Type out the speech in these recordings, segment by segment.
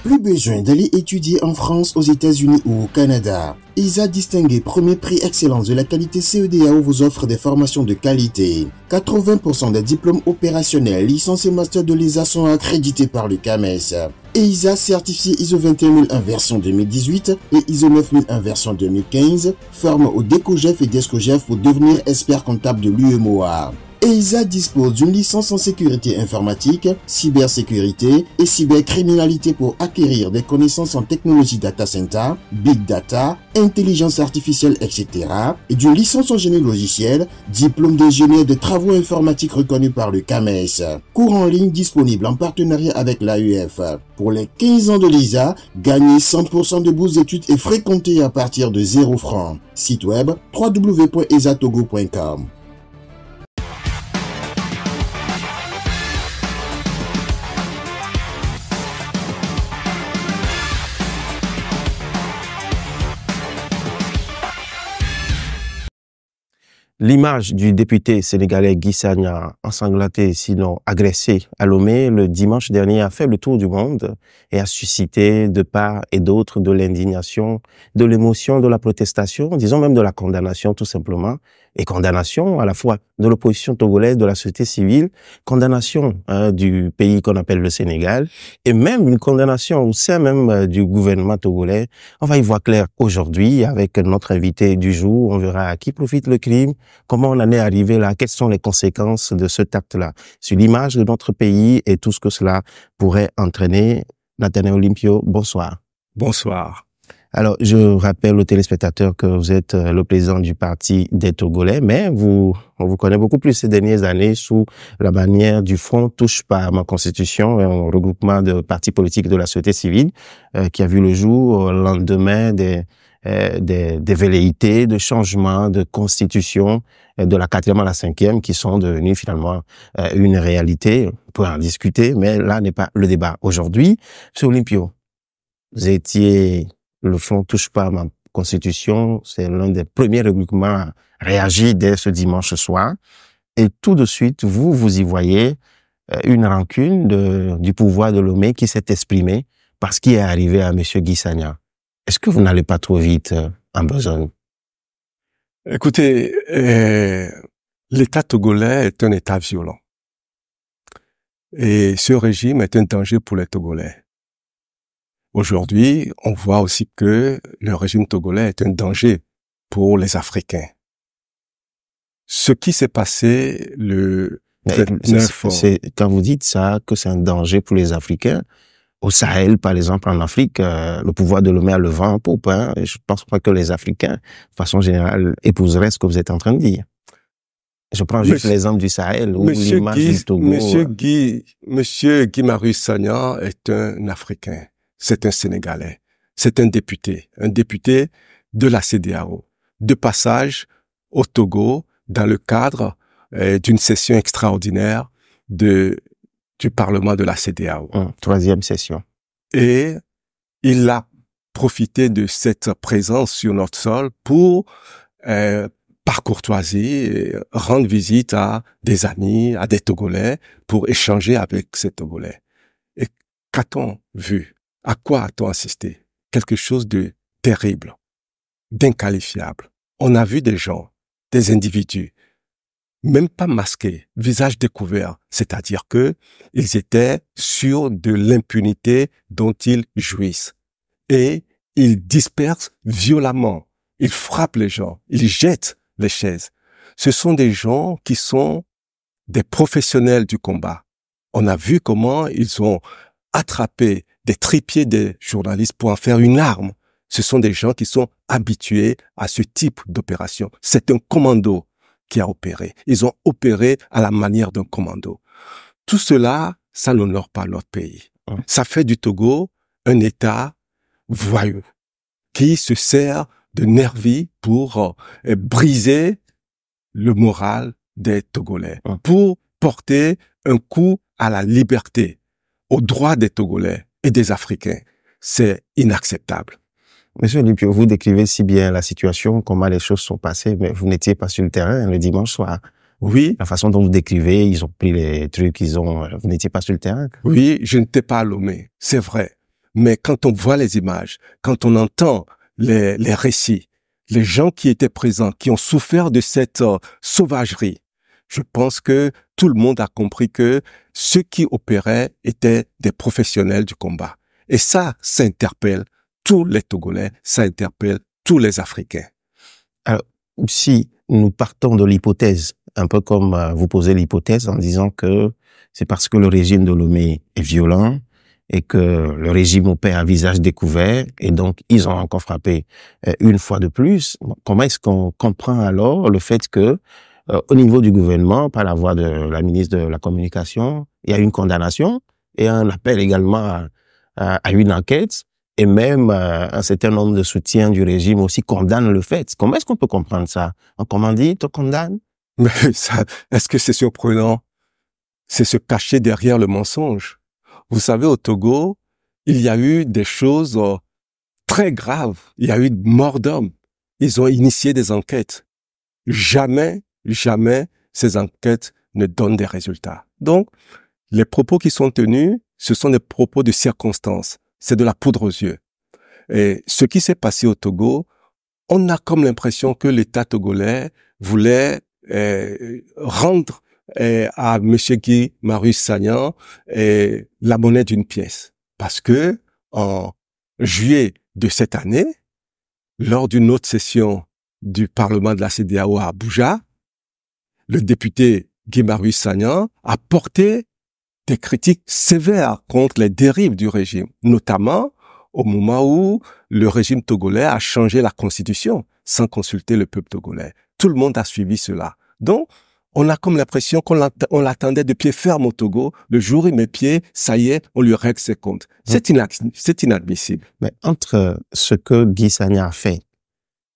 Plus besoin d'aller étudier en France, aux États-Unis ou au Canada. EISA distingué premier prix excellence de la qualité CEDEAO vous offre des formations de qualité. 80% des diplômes opérationnels, licences et masters de l'EISA sont accrédités par le CAMES. EISA certifié ISO 21001 version 2018 et ISO 9001 version 2015 forme au DECOGEF et DESCOGEF pour devenir expert comptable de l'UEMOA. EISA dispose d'une licence en sécurité informatique, cybersécurité et cybercriminalité pour acquérir des connaissances en technologie data center, big data, intelligence artificielle, etc. et d'une licence en génie logiciel, diplôme d'ingénieur de travaux informatiques reconnu par le CAMES. Cours en ligne disponible en partenariat avec l'AEF. Pour les 15 ans de l'EISA, gagnez 100% de bourse d'études et frais comptés à partir de 0 francs. Site web www.eisatogo.com. L'image du député sénégalais Guy Sagna, ensanglanté sinon agressé à Lomé le dimanche dernier, a fait le tour du monde et a suscité de part et d'autre de l'indignation, de l'émotion, de la protestation, disons même de la condamnation tout simplement, et condamnation à la fois de l'opposition togolaise, de la société civile, condamnation du pays qu'on appelle le Sénégal, et même une condamnation au sein même du gouvernement togolais. On va y voir clair aujourd'hui avec notre invité du jour. On verra à qui profite le crime, comment on en est arrivé là, quelles sont les conséquences de cet acte-là sur l'image de notre pays et tout ce que cela pourrait entraîner. Nathanaël Olympio, bonsoir. Bonsoir. Alors, je rappelle aux téléspectateurs que vous êtes le président du Parti des Togolais, mais on vous connaît beaucoup plus ces dernières années sous la bannière du Front Touche pas à ma Constitution, un regroupement de partis politiques de la société civile qui a vu le jour au lendemain des velléités de changement de constitution de la 4e à la 5e qui sont devenues finalement une réalité. On peut en discuter, mais là n'est pas le débat aujourd'hui. Monsieur Olympio, vous étiez le Front Touche pas à ma Constitution, c'est l'un des premiers regroupements à réagir dès ce dimanche soir. Et tout de suite, vous y voyez une rancune du pouvoir de Lomé qui s'est exprimée par ce qui est arrivé à monsieur Guy Sagna. Est-ce que vous n'allez pas trop vite en besogne? Écoutez, l'État togolais est un État violent. Et ce régime est un danger pour les Togolais. Aujourd'hui, on voit aussi que le régime togolais est un danger pour les Africains. Ce qui s'est passé le 29... Quand vous dites ça, que c'est un danger pour les Africains, au Sahel, par exemple, en Afrique, le pouvoir de Lomé a le vent en poupe. Hein, et je pense pas que les Africains, de façon générale, épouseraient ce que vous êtes en train de dire. Je prends juste l'exemple du Sahel ou l'image du Togo. Monsieur Guy Marius Sagna est un Africain. C'est un Sénégalais. C'est un député de la CEDEAO, de passage au Togo dans le cadre d'une session extraordinaire du Parlement de la CEDEAO. 3e session. Et il a profité de cette présence sur notre sol pour, par courtoisie, rendre visite à des amis, à des Togolais, pour échanger avec ces Togolais. Et qu'a-t-on vu? À quoi a-t-on assisté? Quelque chose de terrible, d'inqualifiable. On a vu des gens, des individus, même pas masqués, visage découvert, c'est-à-dire que ils étaient sûrs de l'impunité dont ils jouissent. Et ils dispersent violemment, ils frappent les gens, ils jettent les chaises. Ce sont des gens qui sont des professionnels du combat. On a vu comment ils ont attrapé des trépieds des journalistes pour en faire une arme. Ce sont des gens qui sont habitués à ce type d'opération. C'est un commando qui a opéré. Ils ont opéré à la manière d'un commando. Tout cela, ça n'honore pas notre pays. Ça fait du Togo un État voyou qui se sert de nervis pour briser le moral des Togolais, pour porter un coup à la liberté, aux droits des Togolais et des Africains. C'est inacceptable. Monsieur Olympio, vous décrivez si bien la situation, comment les choses sont passées, mais vous n'étiez pas sur le terrain le dimanche soir. Oui. La façon dont vous décrivez, ils ont pris les trucs, vous n'étiez pas sur le terrain. Oui, je n'étais pas à Lomé, c'est vrai. Mais quand on voit les images, quand on entend les récits, les gens qui étaient présents, qui ont souffert de cette sauvagerie, je pense que tout le monde a compris que ceux qui opéraient étaient des professionnels du combat. Et ça interpelle tous les Togolais, ça interpelle tous les Africains. Alors, si nous partons de l'hypothèse, un peu comme vous posez l'hypothèse en disant que c'est parce que le régime de Lomé est violent et que le régime opère à visage découvert et donc ils ont encore frappé une fois de plus, comment est-ce qu'on comprend alors le fait que au niveau du gouvernement, par la voix de la ministre de la Communication, il y a une condamnation et un appel également à une enquête et même un certain nombre de soutiens du régime aussi condamnent le fait. Comment est-ce qu'on peut comprendre ça? Un commandite condamne? Mais ça, est-ce que c'est surprenant? C'est se cacher derrière le mensonge. Vous savez, au Togo, il y a eu des choses très graves. Il y a eu mort d'hommes. Ils ont initié des enquêtes. Jamais ces enquêtes ne donnent des résultats. Donc, les propos qui sont tenus, ce sont des propos de circonstance. C'est de la poudre aux yeux. Et ce qui s'est passé au Togo, on a comme l'impression que l'État togolais voulait rendre à M. Guy Marius Sagna la monnaie d'une pièce. Parce que en juillet de cette année, lors d'une autre session du Parlement de la CEDEAO à Abuja, le député Guy Marius Sagna a porté des critiques sévères contre les dérives du régime, notamment au moment où le régime togolais a changé la constitution sans consulter le peuple togolais. Tout le monde a suivi cela. Donc, on a comme l'impression qu'on l'attendait de pied ferme au Togo. Le jour où il met pied, ça y est, on lui règle ses comptes. C'est inadmissible. Mais entre ce que Guy Sagna a fait,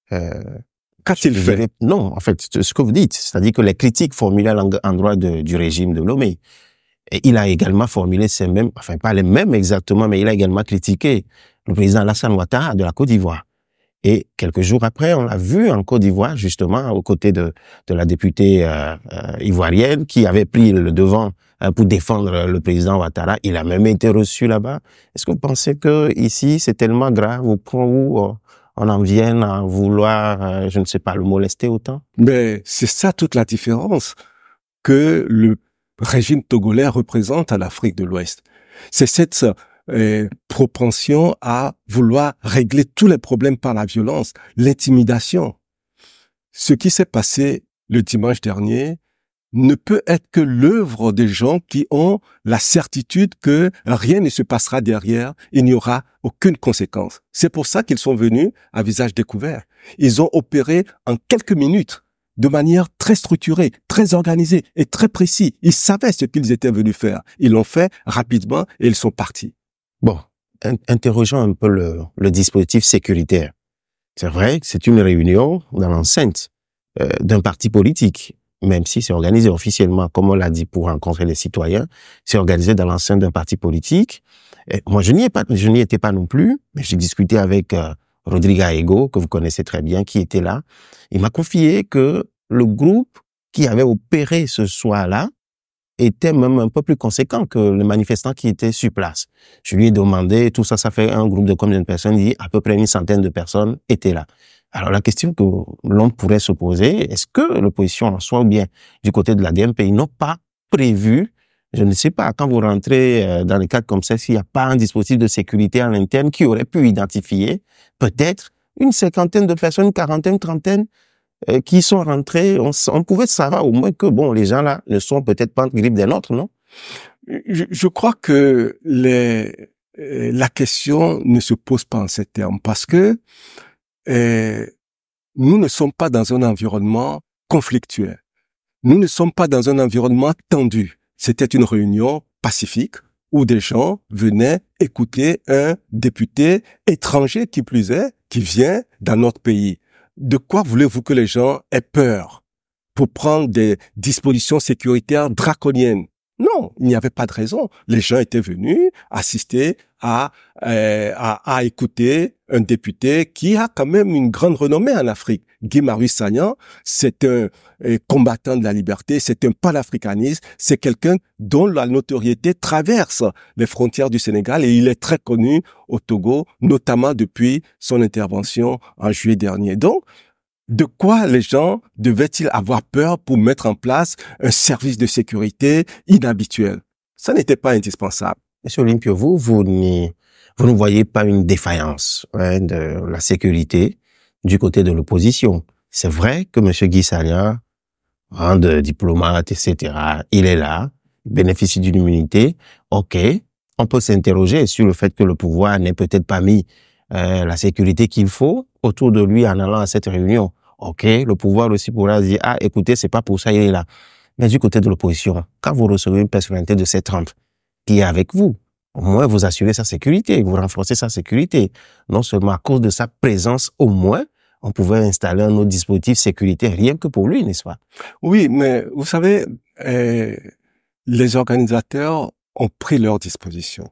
qu'a-t-il fait? Non, en fait, ce que vous dites, c'est-à-dire que les critiques formulées à l'endroit du régime de Lomé, et il a également formulé ces mêmes, enfin pas les mêmes exactement, mais il a également critiqué le président Alassane Ouattara de la Côte d'Ivoire. Et quelques jours après, on l'a vu en Côte d'Ivoire, justement, aux côtés de la députée ivoirienne qui avait pris le devant pour défendre le président Ouattara. Il a même été reçu là-bas. Est-ce que vous pensez que ici, c'est tellement grave au point où on en vienne à vouloir, je ne sais pas, le molester autant? Mais c'est ça toute la différence que le régime togolais représente à l'Afrique de l'Ouest. C'est cette propension à vouloir régler tous les problèmes par la violence, l'intimidation. Ce qui s'est passé le dimanche dernier ne peut être que l'œuvre des gens qui ont la certitude que rien ne se passera derrière, il n'y aura aucune conséquence. C'est pour ça qu'ils sont venus à visage découvert. Ils ont opéré en quelques minutes, de manière très structurée, très organisée et très précise. Ils savaient ce qu'ils étaient venus faire. Ils l'ont fait rapidement et ils sont partis. Bon, interrogeons un peu le dispositif sécuritaire. C'est vrai que c'est une réunion dans l'enceinte d'un parti politique, même si c'est organisé officiellement, comme on l'a dit, pour rencontrer les citoyens, c'est organisé dans l'enceinte d'un parti politique. Et moi, je n'y étais pas non plus, mais j'ai discuté avec Rodrigue Aego, que vous connaissez très bien, qui était là. Il m'a confié que le groupe qui avait opéré ce soir-là était même un peu plus conséquent que les manifestants qui étaient sur place. Je lui ai demandé, tout ça, ça fait un groupe de combien de personnes? Il dit à peu près 100 de personnes étaient là. Alors la question que l'on pourrait se poser, est-ce que l'opposition en soi ou bien du côté de la DMP, ils n'ont pas prévu, je ne sais pas, quand vous rentrez dans les cadres comme ça, s'il n'y a pas un dispositif de sécurité en interne qui aurait pu identifier peut-être une cinquantaine de personnes, une quarantaine, trentaine, qui sont rentrés, on pouvait savoir au moins que bon, les gens là ne sont peut-être pas en grippe des nôtres, non? Je crois que la question ne se pose pas en ces termes parce que nous ne sommes pas dans un environnement conflictuel. Nous ne sommes pas dans un environnement tendu. C'était une réunion pacifique où des gens venaient écouter un député étranger qui plus est, qui vient dans notre pays. De quoi voulez-vous que les gens aient peur pour prendre des dispositions sécuritaires draconiennes? Non, il n'y avait pas de raison. Les gens étaient venus assister à écouter un député qui a quand même une grande renommée en Afrique. Guy Marius Sagna, c'est un combattant de la liberté, c'est un panafricaniste, c'est quelqu'un dont la notoriété traverse les frontières du Sénégal et il est très connu au Togo, notamment depuis son intervention en juillet dernier. Donc, de quoi les gens devaient-ils avoir peur pour mettre en place un service de sécurité inhabituel? Ça n'était pas indispensable. Monsieur Olympio, vous ne voyez pas une défaillance de la sécurité du côté de l'opposition. C'est vrai que Monsieur Guy Sagna, de diplomate, etc., il est là, il bénéficie d'une immunité. OK, on peut s'interroger sur le fait que le pouvoir n'ait peut-être pas mis la sécurité qu'il faut autour de lui en allant à cette réunion. OK, le pouvoir aussi pourra dire, ah, écoutez, c'est pas pour ça, il est là. Mais du côté de l'opposition, quand vous recevez une personnalité de cette trempe qui est avec vous, au moins vous assurez sa sécurité, vous renforcez sa sécurité. Non seulement à cause de sa présence, au moins, on pouvait installer un autre dispositif sécuritaire, rien que pour lui, n'est-ce pas? Oui, mais vous savez, les organisateurs ont pris leur disposition.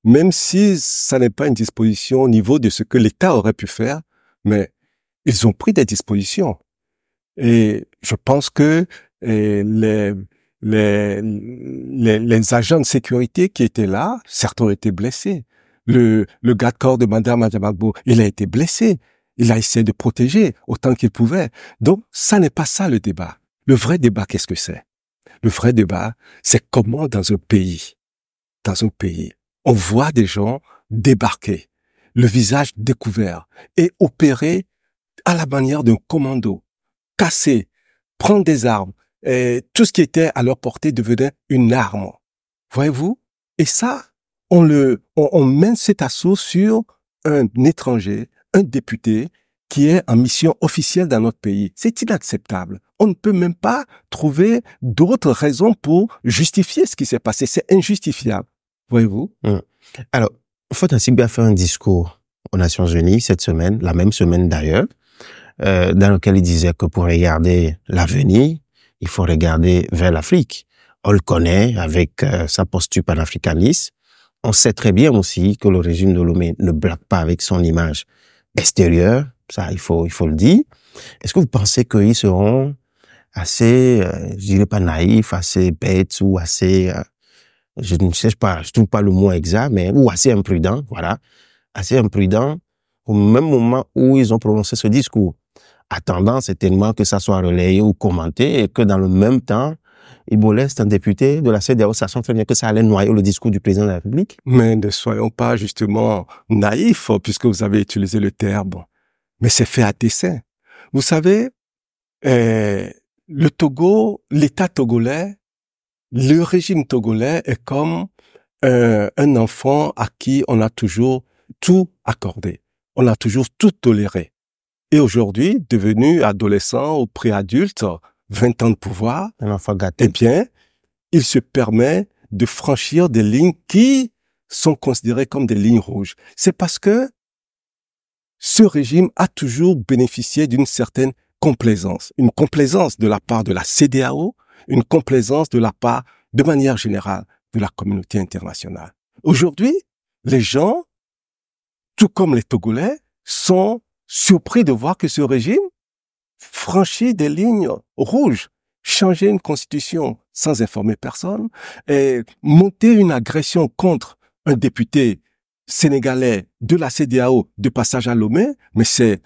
Même si ça n'est pas une disposition au niveau de ce que l'État aurait pu faire, mais ils ont pris des dispositions. Et je pense que les agents de sécurité qui étaient là, certains ont été blessés. Le garde corps de Madame Adjamagbo, il a été blessé. Il a essayé de protéger autant qu'il pouvait. Donc, ça n'est pas ça le débat. Le vrai débat, qu'est-ce que c'est? Le vrai débat, c'est comment dans un pays, on voit des gens débarquer, le visage découvert et opérer à la manière d'un commando, casser, prendre des armes, et tout ce qui était à leur portée devenait une arme. Voyez-vous? Et ça, on mène cet assaut sur un étranger, un député qui est en mission officielle dans notre pays. C'est inacceptable. On ne peut même pas trouver d'autres raisons pour justifier ce qui s'est passé. C'est injustifiable. Voyez-vous? Alors, Faure Gnassingbé a fait un discours aux Nations Unies cette semaine, la même semaine d'ailleurs, dans lequel il disait que pour regarder l'avenir, il faut regarder vers l'Afrique. On le connaît avec sa posture panafricaniste. On sait très bien aussi que le régime de Lomé ne blague pas avec son image extérieure. Ça, il faut le dire. Est-ce que vous pensez qu'ils seront assez, je dirais pas naïfs, assez bêtes ou assez, je ne sais pas, je trouve pas le mot exact, mais, ou assez imprudents, voilà. Assez imprudents au même moment où ils ont prononcé ce discours, attendant certainement que ça soit relayé ou commenté et que dans le même temps, Ibo Lest, un député de la CEDEAO, sachant très bien que ça allait noyer le discours du président de la République. Mais ne soyons pas justement naïfs, puisque vous avez utilisé le terme. Mais c'est fait à dessein. Vous savez, le Togo, l'État togolais, le régime togolais est comme un enfant à qui on a toujours tout accordé. On a toujours tout toléré. Et aujourd'hui, devenu adolescent ou préadulte, 20 ans de pouvoir, Un enfant gâté. eh bien, il se permet de franchir des lignes qui sont considérées comme des lignes rouges. C'est parce que ce régime a toujours bénéficié d'une certaine complaisance. Une complaisance de la part de la CEDEAO, une complaisance de la part, de manière générale, de la communauté internationale. Aujourd'hui, les gens, tout comme les Togolais, sont surpris de voir que ce régime franchit des lignes rouges, changer une constitution sans informer personne, et monter une agression contre un député sénégalais de la CEDEAO de passage à Lomé, mais c'est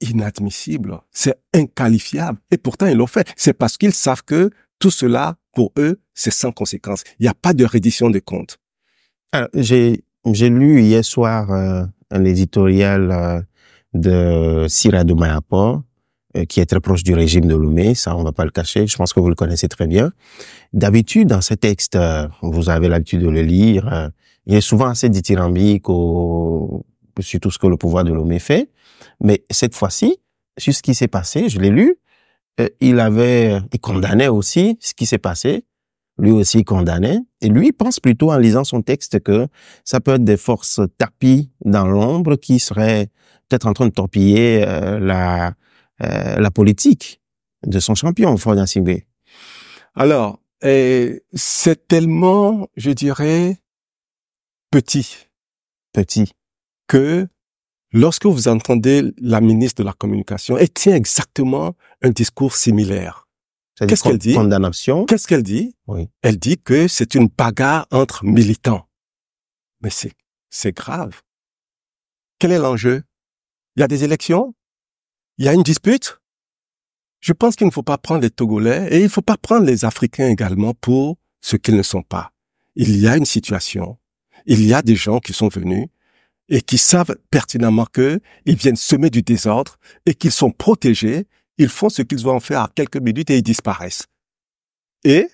inadmissible, c'est inqualifiable. Et pourtant, ils l'ont fait. C'est parce qu'ils savent que tout cela, pour eux, c'est sans conséquence. Il n'y a pas de reddition de comptes. Alors, j'ai lu hier soir un éditorial de Sirado Mayapor, qui est très proche du régime de Lomé, ça on va pas le cacher, je pense que vous le connaissez très bien. D'habitude, dans ces textes, vous avez l'habitude de le lire, il est souvent assez dithyrambique sur tout ce que le pouvoir de Lomé fait, mais cette fois-ci, sur ce qui s'est passé, je l'ai lu, il condamnait aussi ce qui s'est passé, lui aussi il condamnait, et lui pense plutôt en lisant son texte que ça peut être des forces tapies dans l'ombre qui seraient peut-être en train de torpiller la politique de son champion, Faure Gnassingbé. Alors, c'est tellement, je dirais, petit, que lorsque vous entendez la ministre de la Communication, elle tient exactement un discours similaire. Qu'est-ce qu'elle dit? Condamnation. Qu'est-ce qu'elle dit? Oui. Elle dit que c'est une bagarre entre militants. Mais c'est grave. Quel est l'enjeu? Il y a des élections? Il y a une dispute? Je pense qu'il ne faut pas prendre les Togolais et il ne faut pas prendre les Africains également pour ce qu'ils ne sont pas. Il y a une situation. Il y a des gens qui sont venus et qui savent pertinemment qu'ils viennent semer du désordre et qu'ils sont protégés. Ils font ce qu'ils vont faire à quelques minutes et ils disparaissent. Et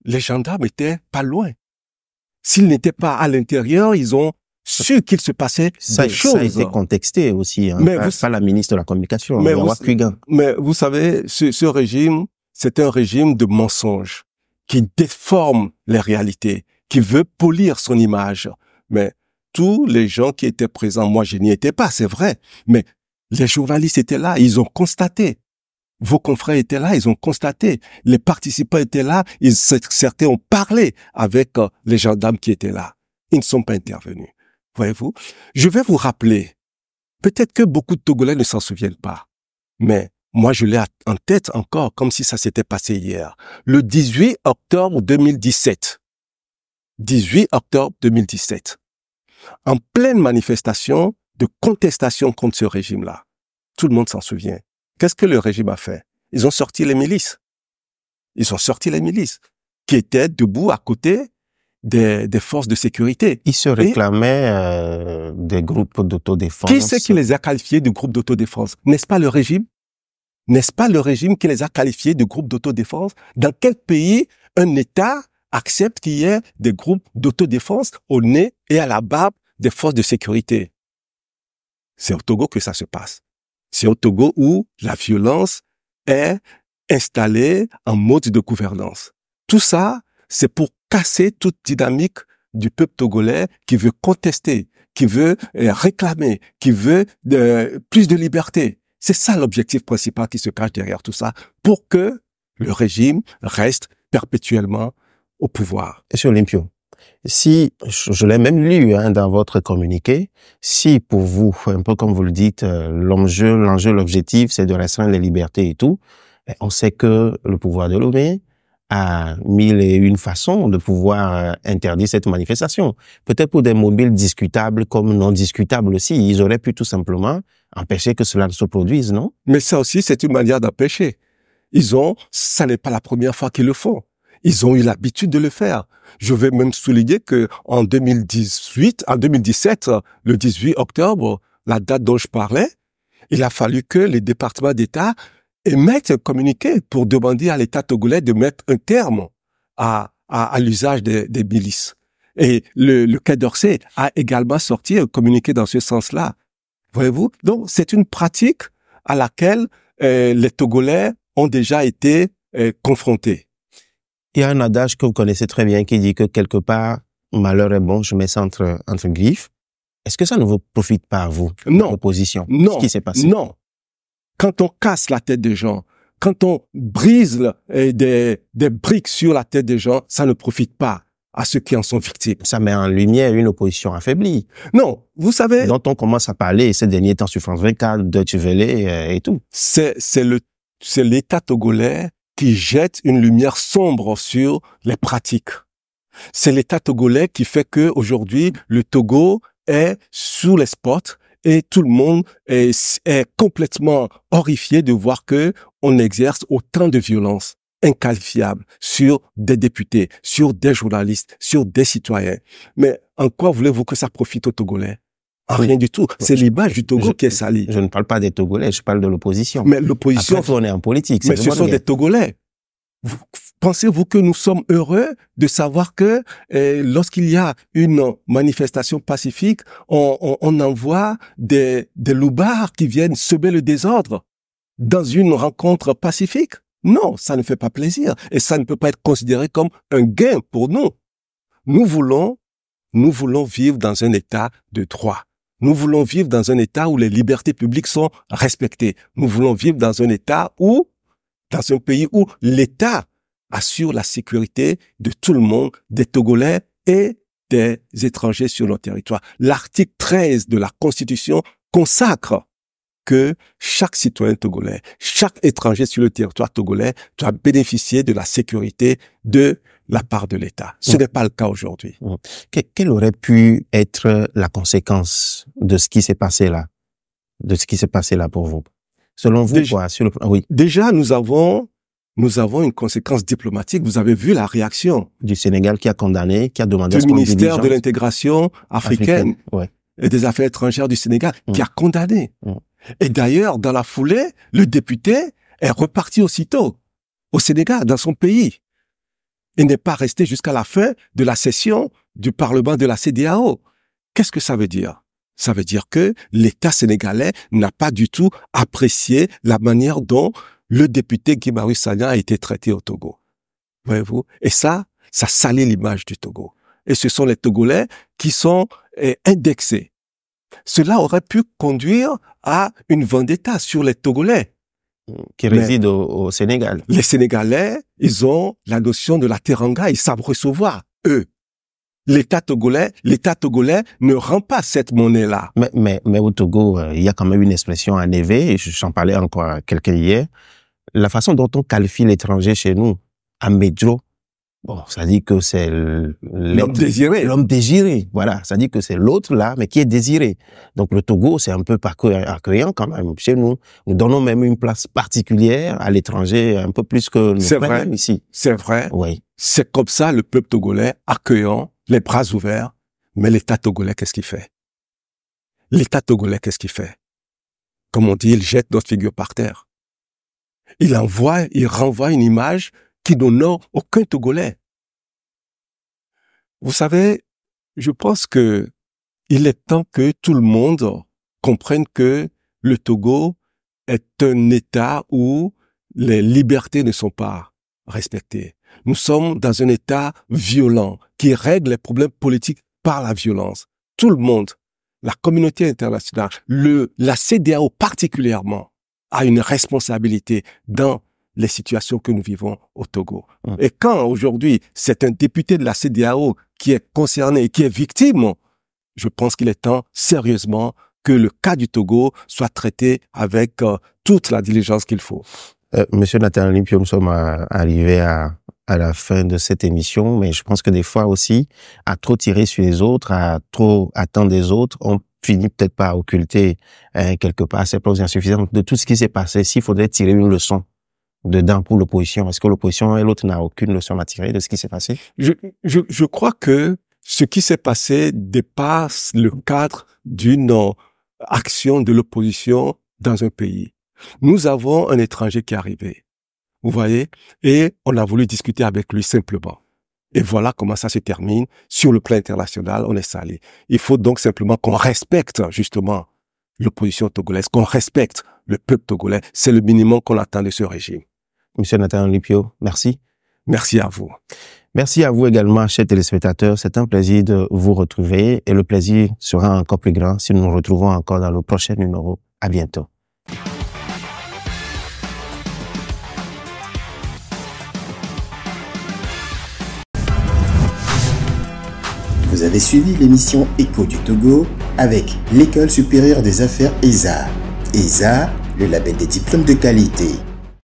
les gendarmes étaient pas loin. S'ils n'étaient pas à l'intérieur, ils ont su qu'il se passait des choses. Ça a été contexté aussi, hein, mais pas la ministre de la Communication, mais vous savez, ce régime, c'est un régime de mensonges qui déforme les réalités, qui veut polir son image. Mais tous les gens qui étaient présents, moi je n'y étais pas, c'est vrai, mais les journalistes étaient là, ils ont constaté. Vos confrères étaient là, ils ont constaté. Les participants étaient là, certains ont parlé avec les gendarmes qui étaient là. Ils ne sont pas intervenus. Voyez-vous? Je vais vous rappeler, peut-être que beaucoup de Togolais ne s'en souviennent pas, mais moi je l'ai en tête encore, comme si ça s'était passé hier. Le 18 octobre 2017. 18 octobre 2017. En pleine manifestation de contestation contre ce régime-là. Tout le monde s'en souvient. Qu'est-ce que le régime a fait? Ils ont sorti les milices. Ils ont sorti les milices qui étaient debout à côté des forces de sécurité. Ils se réclamaient des groupes d'autodéfense. Qui c'est qui les a qualifiés de groupes d'autodéfense? N'est-ce pas le régime? N'est-ce pas le régime qui les a qualifiés de groupes d'autodéfense? Dans quel pays un État accepte qu'il y ait des groupes d'autodéfense au nez et à la barbe des forces de sécurité? C'est au Togo que ça se passe. C'est au Togo où la violence est installée en mode de gouvernance. Tout ça, c'est pour casser toute dynamique du peuple togolais qui veut contester, qui veut réclamer, qui veut plus de liberté. C'est ça l'objectif principal qui se cache derrière tout ça, pour que le régime reste perpétuellement au pouvoir. Monsieur Olympio, si, je l'ai même lu dans votre communiqué, si pour vous, un peu comme vous le dites, l'enjeu, l'objectif, c'est de restreindre les libertés et tout, on sait que le pouvoir de Lomé a mille et une façons de pouvoir interdire cette manifestation. Peut-être pour des mobiles discutables comme non discutables aussi, ils auraient pu tout simplement empêcher que cela ne se produise, non? Mais ça aussi, c'est une manière d'empêcher. Ça n'est pas la première fois qu'ils le font. Ils ont eu l'habitude de le faire. Je vais même souligner que en 2017, le 18 octobre, la date dont je parlais, il a fallu que les départements d'État émettent un communiqué pour demander à l'État togolais de mettre un terme à l'usage des milices. Et le Quai d'Orsay a également sorti un communiqué dans ce sens-là. Voyez-vous? Donc, c'est une pratique à laquelle les Togolais ont déjà été confrontés. Il y a un adage que vous connaissez très bien qui dit que quelque part, malheur est bon, je mets ça entre griffes. Est-ce que ça ne vous profite pas à vous? Non. L'opposition. Non. Ce qui s'est passé? Non. Quand on casse la tête des gens, quand on brise des briques sur la tête des gens, ça ne profite pas à ceux qui en sont victimes. Ça met en lumière une opposition affaiblie. Non. Vous savez. Dont on commence à parler ces derniers temps sur France 24, Deutsche Welle et tout. C'est l'État togolais qui jette une lumière sombre sur les pratiques. C'est l'État togolais qui fait que aujourd'hui le Togo est sous les spots et tout le monde est complètement horrifié de voir que on exerce autant de violence inqualifiable sur des députés, sur des journalistes, sur des citoyens. Mais en quoi voulez-vous que ça profite aux Togolais? Rien du tout. C'est l'image du Togo qui est salie. Je ne parle pas des Togolais, je parle de l'opposition. Mais l'opposition... Après, on est en politique. Mais ce sont des Togolais. Pensez-vous que nous sommes heureux de savoir que lorsqu'il y a une manifestation pacifique, on envoie des loupards qui viennent semer le désordre dans une rencontre pacifique? Non, ça ne fait pas plaisir. Et ça ne peut pas être considéré comme un gain pour nous. Nous voulons vivre dans un état de droit. Nous voulons vivre dans un état où les libertés publiques sont respectées. Nous voulons vivre dans un état dans un pays où l'État assure la sécurité de tout le monde, des Togolais et des étrangers sur notre territoire. L'article 13 de la Constitution consacre que chaque citoyen togolais, chaque étranger sur le territoire togolais doit bénéficier de la sécurité de la part de l'État. Ce n'est pas le cas aujourd'hui. Quelle aurait pu être la conséquence de ce qui s'est passé là? De ce qui s'est passé là pour vous? Selon vous, Déjà, quoi, sur le plan, oui. Déjà, nous avons une conséquence diplomatique. Vous avez vu la réaction Du Sénégal qui a condamné, qui a demandé du ministère de l'intégration africaine ouais. et des affaires étrangères du Sénégal, qui a condamné. Et d'ailleurs, dans la foulée, le député est reparti aussitôt au Sénégal, dans son pays. Il n'est pas resté jusqu'à la fin de la session du Parlement de la CEDEAO. Qu'est-ce que ça veut dire? Ça veut dire que l'État sénégalais n'a pas du tout apprécié la manière dont le député Guy Marius Sagna a été traité au Togo. Voyez-vous? Et ça salit l'image du Togo. Et ce sont les Togolais qui sont indexés. Cela aurait pu conduire à une vendetta sur les Togolais. Qui résident au Sénégal. Les Sénégalais, ils ont la notion de la teranga, ils savent recevoir, eux. L'État togolais ne rend pas cette monnaie-là. Mais au Togo, il y a quand même une expression en éveil, et j'en parlais encore à quelqu'un hier. La façon dont on qualifie l'étranger chez nous, Amedjo, bon, ça dit que c'est l'homme désiré. L'homme désiré, voilà. Ça dit que c'est l'autre là, mais qui est désiré. Donc le Togo, c'est un peu accueillant quand même chez nous. Nous donnons même une place particulière à l'étranger, un peu plus que nous prenons ici. C'est vrai. Oui. C'est comme ça le peuple togolais, accueillant, les bras ouverts. Mais l'État togolais, qu'est-ce qu'il fait? L'État togolais, qu'est-ce qu'il fait? Comme on dit, il jette notre figure par terre. Il renvoie une image qui n'honore aucun Togolais. Vous savez, je pense que il est temps que tout le monde comprenne que le Togo est un État où les libertés ne sont pas respectées. Nous sommes dans un État violent qui règle les problèmes politiques par la violence. Tout le monde, la communauté internationale, la CEDEAO particulièrement, a une responsabilité dans les situations que nous vivons au Togo. Et quand aujourd'hui, c'est un député de la CEDEAO qui est concerné et qui est victime, je pense qu'il est temps, sérieusement, que le cas du Togo soit traité avec toute la diligence qu'il faut. Monsieur Nathan Limpio, nous sommes arrivés à la fin de cette émission, mais je pense que des fois aussi, à trop tirer sur les autres, à trop attendre des autres, on finit peut-être par occulter quelque part ces preuves insuffisantes de tout ce qui s'est passé. S'il faudrait tirer une leçon dedans pour l'opposition, est-ce que l'opposition et l'autre n'a aucune leçon à tirer de ce qui s'est passé? Je crois que ce qui s'est passé dépasse le cadre d'une action de l'opposition dans un pays. Nous avons un étranger qui est arrivé, vous voyez, et on a voulu discuter avec lui simplement. Et voilà comment ça se termine. Sur le plan international, on est salé. Il faut donc simplement qu'on respecte justement l'opposition togolaise, qu'on respecte le peuple togolais. C'est le minimum qu'on attend de ce régime. Monsieur Nathan Limpio, merci. Merci à vous. Merci à vous également, chers téléspectateurs. C'est un plaisir de vous retrouver et le plaisir sera encore plus grand si nous nous retrouvons encore dans le prochain numéro. À bientôt. Vous avez suivi l'émission Écho du Togo avec l'École supérieure des affaires ESA. ESA, le label des diplômes de qualité.